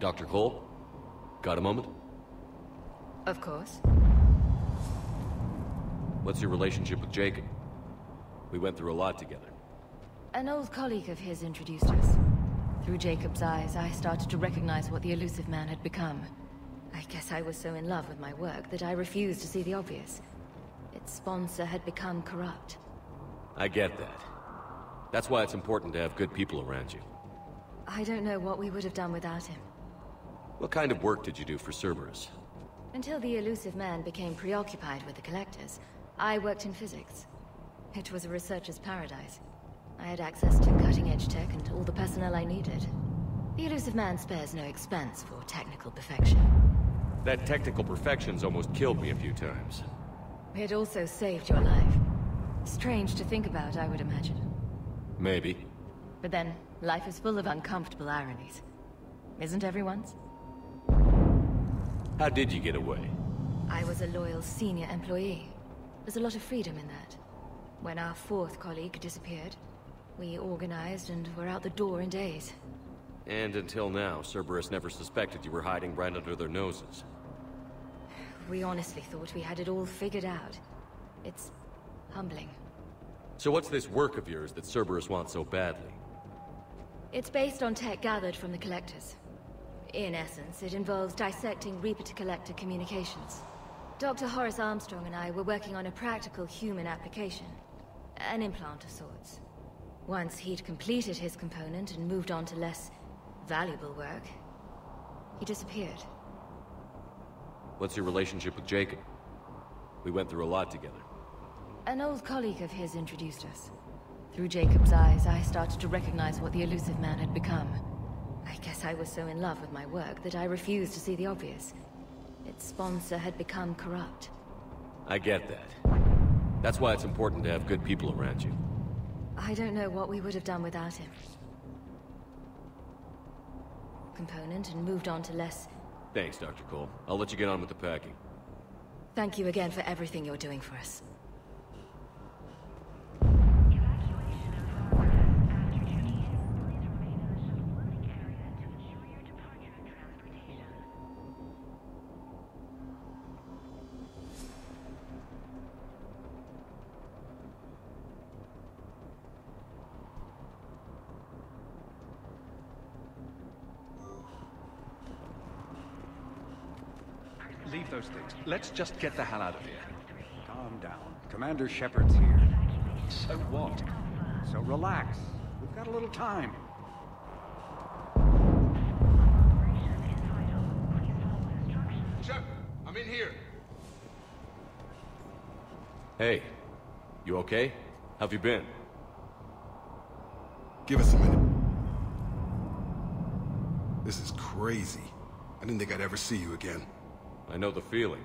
Dr. Cole? Got a moment? Of course. What's your relationship with Jacob? We went through a lot together. An old colleague of his introduced us. Through Jacob's eyes, I started to recognize what the elusive man had become. I guess I was so in love with my work that I refused to see the obvious. Its sponsor had become corrupt. I get that. That's why it's important to have good people around you. I don't know what we would have done without him. What kind of work did you do for Cerberus? Until the elusive man became preoccupied with the collectors, I worked in physics. It was a researcher's paradise. I had access to cutting-edge tech and all the personnel I needed. The elusive man spares no expense for technical perfection. That technical perfection's almost killed me a few times. It also saved your life. Strange to think about, I would imagine. Maybe. But then, life is full of uncomfortable ironies. Isn't everyone's? How did you get away? I was a loyal senior employee. There's a lot of freedom in that. When our fourth colleague disappeared, we organized and were out the door in days. And until now, Cerberus never suspected you were hiding right under their noses. We honestly thought we had it all figured out. It's humbling. So what's this work of yours that Cerberus wants so badly? It's based on tech gathered from the Collectors. In essence, it involves dissecting Reaper-to-Collector communications. Dr. Horace Armstrong and I were working on a practical human application. An implant of sorts. Once he'd completed his component and moved on to less valuable work, he disappeared. What's your relationship with Jacob? We went through a lot together. An old colleague of his introduced us. Through Jacob's eyes, I started to recognize what the elusive man had become. I guess I was so in love with my work that I refused to see the obvious. Its sponsor had become corrupt. I get that. That's why it's important to have good people around you. I don't know what we would have done without him. Component and moved on to less... Thanks, Dr. Cole. I'll let you get on with the packing. Thank you again for everything you're doing for us. Leave those things. Let's just get the hell out of here. Calm down. Commander Shepard's here. So what? So relax. We've got a little time. Shepard, I'm in here. Hey, you okay? How've you been? Give us a minute. This is crazy. I didn't think I'd ever see you again. I know the feeling.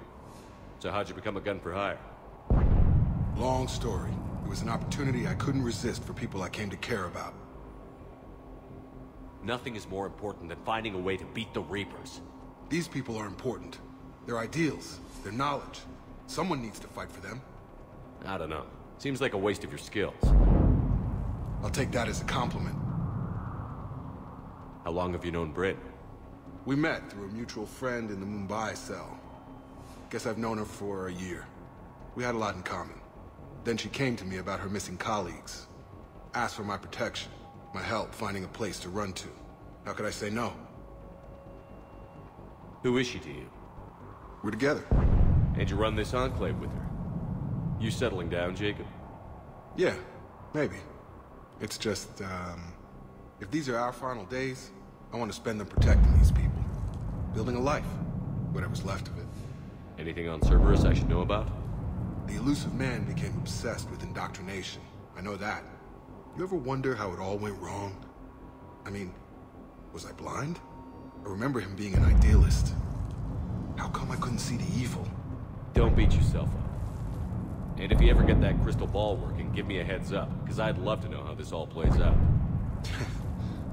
So how'd you become a gun for hire? Long story. It was an opportunity I couldn't resist for people I came to care about. Nothing is more important than finding a way to beat the Reapers. These people are important. Their ideals, their knowledge. Someone needs to fight for them. I don't know. Seems like a waste of your skills. I'll take that as a compliment. How long have you known Britt? We met through a mutual friend in the Mumbai cell. Guess I've known her for a year. We had a lot in common. Then she came to me about her missing colleagues. Asked for my protection, my help finding a place to run to. How could I say no? Who is she to you? We're together. And you run this enclave with her? You settling down, Jacob? Yeah, maybe. It's just, if these are our final days, I want to spend them protecting these people. Building a life. Whatever's left of it. Anything on Cerberus I should know about? The elusive man became obsessed with indoctrination. I know that. You ever wonder how it all went wrong? I mean, was I blind? I remember him being an idealist. How come I couldn't see the evil? Don't beat yourself up. And if you ever get that crystal ball working, give me a heads up, because I'd love to know how this all plays out.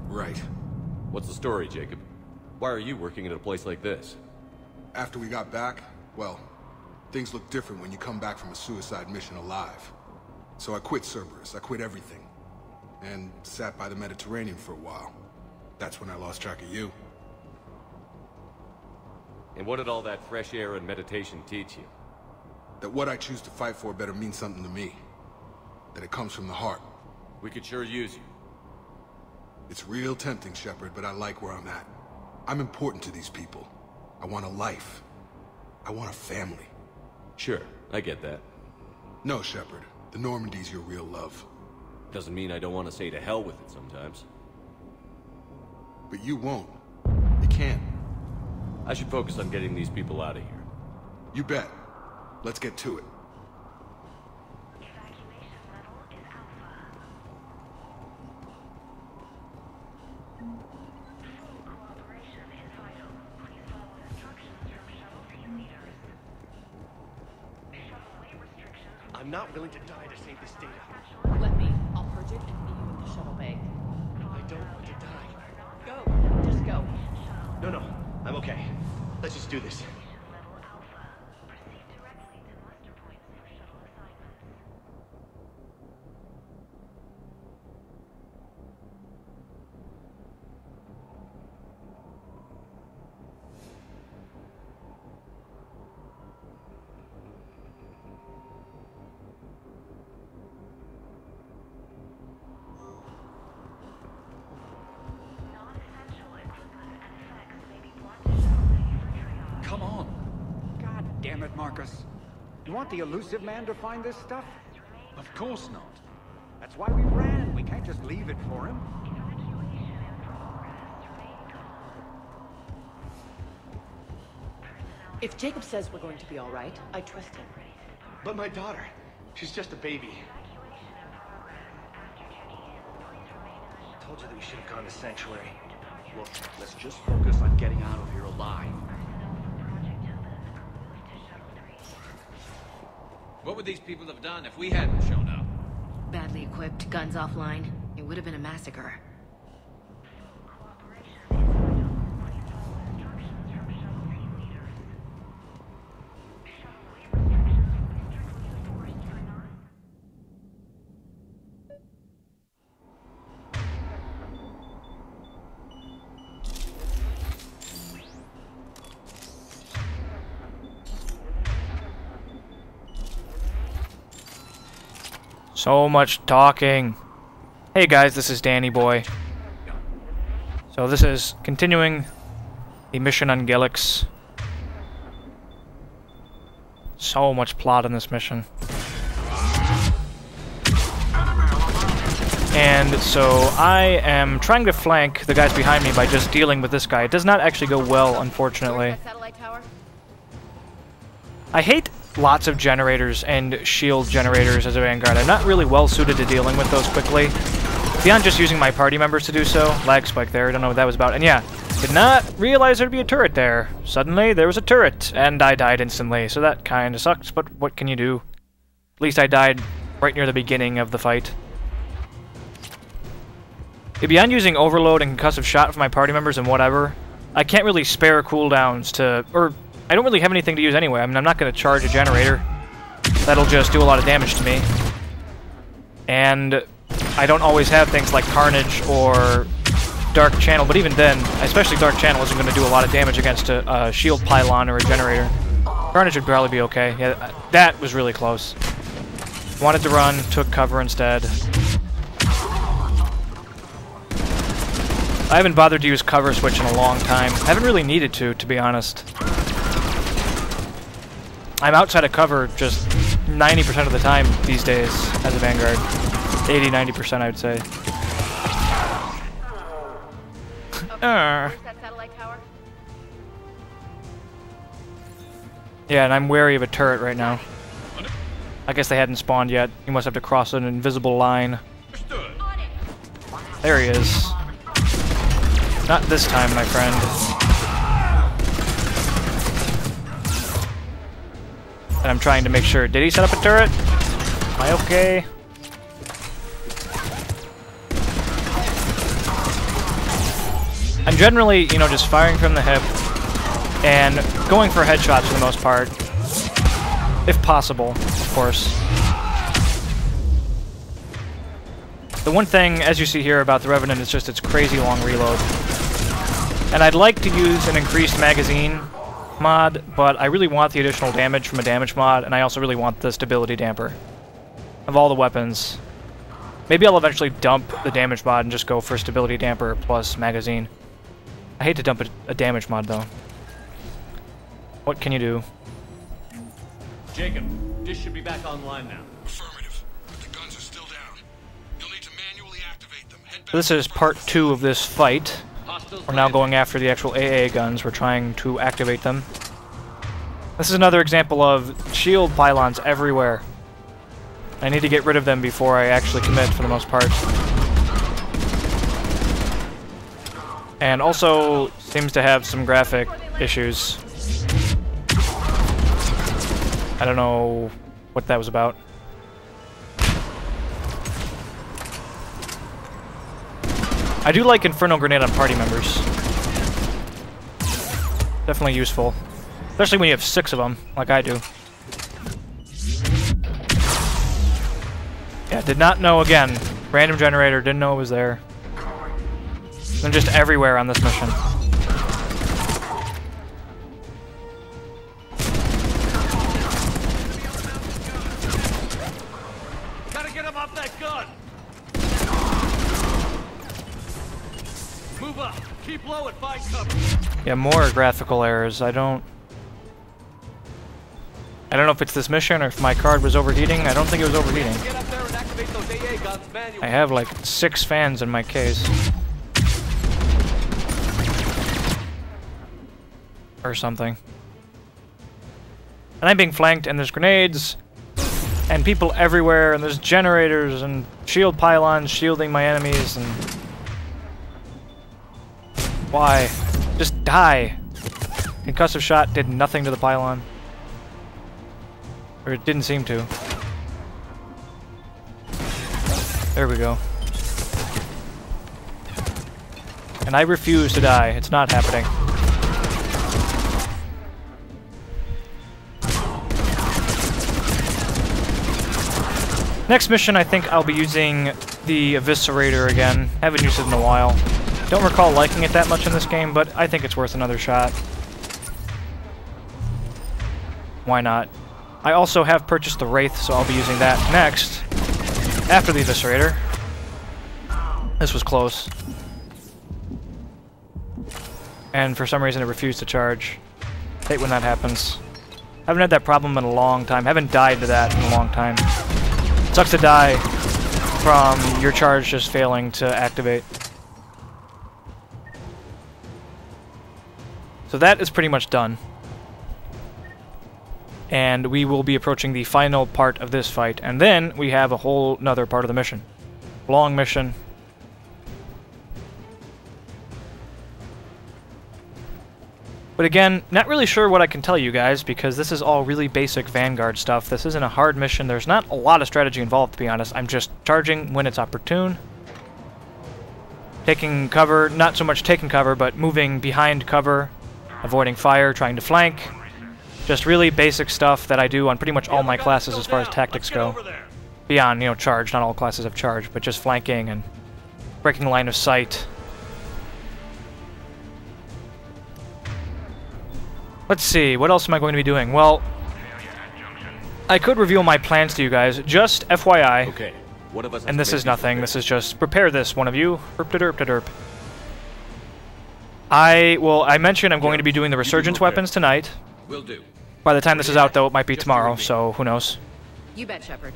Right. What's the story, Jacob? Why are you working in a place like this? After we got back, well, things look different when you come back from a suicide mission alive. So I quit Cerberus, I quit everything. And sat by the Mediterranean for a while. That's when I lost track of you. And what did all that fresh air and meditation teach you? That what I choose to fight for better mean something to me. That it comes from the heart. We could sure use you. It's real tempting, Shepard, but I like where I'm at. I'm important to these people. I want a life. I want a family. Sure, I get that. No, Shepard. The Normandy's your real love. Doesn't mean I don't want to say to hell with it sometimes. But you won't. You can't. I should focus on getting these people out of here. You bet. Let's get to it. Evacuation level is Alpha. Full cooperation is vital. Please follow instructions from shuttle team leaders. Shuttle weight restrictions. I'm not willing to die to save this data. Let me. I'll purge it and meet you at the shuttle bay. I don't want to die. Go. Just go. No, I'm okay. Let's just do this. Level Alpha. Proceed directly to muster points for shuttle assignments. Non-essential equipment and effects may be brought to shuttle bay for triage. Come on. God damn it, Marcus. You want the elusive man to find this stuff? Of course not. That's why we ran. We can't just leave it for him. Evacuation in progress. Remain calm. Personnel If Jacob says we're going to be all right, I trust him. But my daughter, she's just a baby. evacuation in progress. After checking in, please remain in the shuttle. Told you that we should have gone to Sanctuary. Look, let's just focus on getting out of here alive. Personnel from Project Tobin, move to shuttle 3. What would these people have done if we hadn't shown up? Badly equipped, guns offline. It would have been a massacre. Cooperation is vital. Please follow instructions from shuttle team leaders. Shuttle weight restrictions will be strictly enforced for non- So much talking. Hey guys, this is Danny Boy. So this is continuing the mission on Gellix. So much plot in this mission. And so I am trying to flank the guys behind me by just dealing with this guy. It does not actually go well, unfortunately. Satellite tower? I hate lots of generators and shield generators as a Vanguard. I'm not really well suited to dealing with those quickly. Beyond just using my party members to do so. Lag spike there, I don't know what that was about. And yeah, did not realize there'd be a turret there. Suddenly, there was a turret, and I died instantly. So that kinda sucks, but what can you do? At least I died right near the beginning of the fight. Beyond using overload and concussive shot for my party members and whatever, I can't really spare cooldowns to, or I don't really have anything to use anyway. I mean, I'm not going to charge a generator. That'll just do a lot of damage to me. And I don't always have things like Carnage or Dark Channel, but even then, especially Dark Channel isn't going to do a lot of damage against a shield pylon or a generator. Carnage would probably be okay. Yeah, that was really close. Wanted to run, took cover instead. I haven't bothered to use cover switch in a long time. I haven't really needed to be honest. I'm outside of cover just 90% of the time these days as a Vanguard. 80-90% I would say. Where's that satellite tower? Yeah, and I'm wary of a turret right now. I guess they hadn't spawned yet. You must have to cross an invisible line. There he is. Not this time, my friend. And I'm trying to make sure. Did he set up a turret? Am I okay? I'm generally, you know, just firing from the hip and going for headshots for the most part. If possible, of course. The one thing, as you see here, about the Revenant is just its crazy long reload. And I'd like to use an increased magazine mod, but I really want the additional damage from a damage mod, and I also really want the stability damper of all the weapons. Maybe I'll eventually dump the damage mod and just go for stability damper plus magazine. I hate to dump a damage mod, though. What can you do? Jacob, dish should be back online now. Affirmative. The guns are still down. You'll need to manually activate them. Head back This is part 2 of this fight. We're now going after the actual AA guns. We're trying to activate them. This is another example of shield pylons everywhere. I need to get rid of them before I actually commit, for the most part. And also seems to have some graphic issues. I don't know what that was about. I do like Inferno Grenade on party members. Definitely useful. Especially when you have 6 of them, like I do. Yeah, did not know again. Random generator, didn't know it was there. I'm just everywhere on this mission. Gotta get him off that gun! Move up! Keep low and find cover! Yeah, more graphical errors. I don't know if it's this mission or if my card was overheating. I don't think it was overheating. Get up there and activate those AA guns manually. I have like 6 fans in my case. Or something. And I'm being flanked, and there's grenades, and people everywhere, and there's generators, and shield pylons shielding my enemies, and... Why? Just die! Concussive shot did nothing to the pylon. Or it didn't seem to. There we go. And I refuse to die. It's not happening. Next mission, I think I'll be using the Eviscerator again. Haven't used it in a while. Don't recall liking it that much in this game, but I think it's worth another shot. Why not? I also have purchased the Wraith, so I'll be using that next, after the Eviscerator. This was close. And for some reason it refused to charge. Hate when that happens. Haven't had that problem in a long time. Haven't died to that in a long time. Sucks to die from your charge just failing to activate. So that is pretty much done. And we will be approaching the final part of this fight. And then we have a whole nother part of the mission. Long mission. But again, not really sure what I can tell you guys, because this is all really basic Vanguard stuff. This isn't a hard mission. There's not a lot of strategy involved, to be honest. I'm just charging when it's opportune. Taking cover, not so much taking cover, but moving behind cover. Avoiding fire, trying to flank. Just really basic stuff that I do on pretty much all my classes as far as tactics go. Beyond, you know, charge. Not all classes have charge, but just flanking and breaking the line of sight. Let's see, what else am I going to be doing? Well, I could reveal my plans to you guys, just FYI. Okay. One of us And this is nothing, this is just, prepare this, one of you. Derp-de-derp-de-derp. I mentioned I'm going to be doing the Resurgence weapons tonight. Will do. By the time this is out, though, it might be tomorrow, so who knows. You bet, Shepard.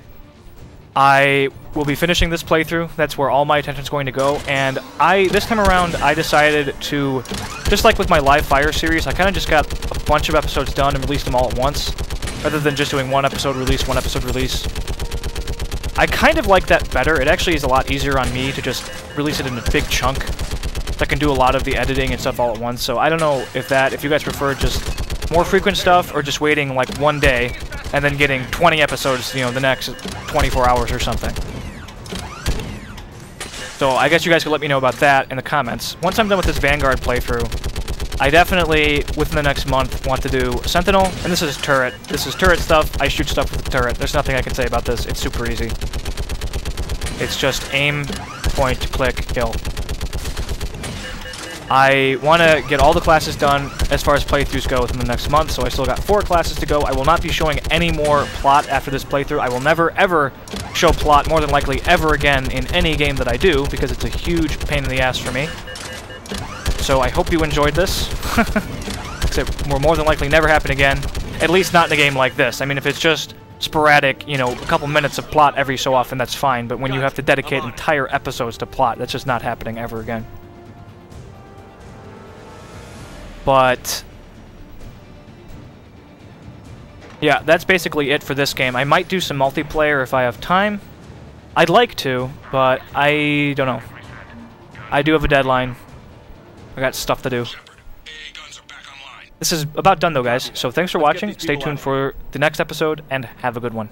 I will be finishing this playthrough. That's where all my attention is going to go. And this time around, I decided to, just like with my live fire series, I kind of just got a bunch of episodes done and released them all at once, rather than just doing one episode release, one episode release. I kind of like that better. It actually is a lot easier on me to just release it in a big chunk. I can do a lot of the editing and stuff all at once. So I don't know if you guys prefer just more frequent stuff or just waiting like one day and then getting 20 episodes, you know, the next 24 hours or something. So I guess you guys could let me know about that in the comments. Once I'm done with this Vanguard playthrough, I definitely, within the next month, want to do Sentinel, and this is turret. This is turret stuff. I shoot stuff with the turret. There's nothing I can say about this. It's super easy. It's just aim, point, click, kill. I want to get all the classes done as far as playthroughs go within the next month, so I still got 4 classes to go. I will not be showing any more plot after this playthrough. I will never, ever show plot, more than likely ever again, in any game that I do, because it's a huge pain in the ass for me. So I hope you enjoyed this. It will more than likely never happen again, at least not in a game like this. I mean, if it's just sporadic, you know, a couple minutes of plot every so often, that's fine, but when you have to dedicate entire episodes to plot, that's just not happening ever again. But yeah, that's basically it for this game. I might do some multiplayer if I have time. I'd like to, but I don't know. I do have a deadline. I got stuff to do. This is about done though, guys, so thanks for watching. Stay tuned for the next episode, and have a good one.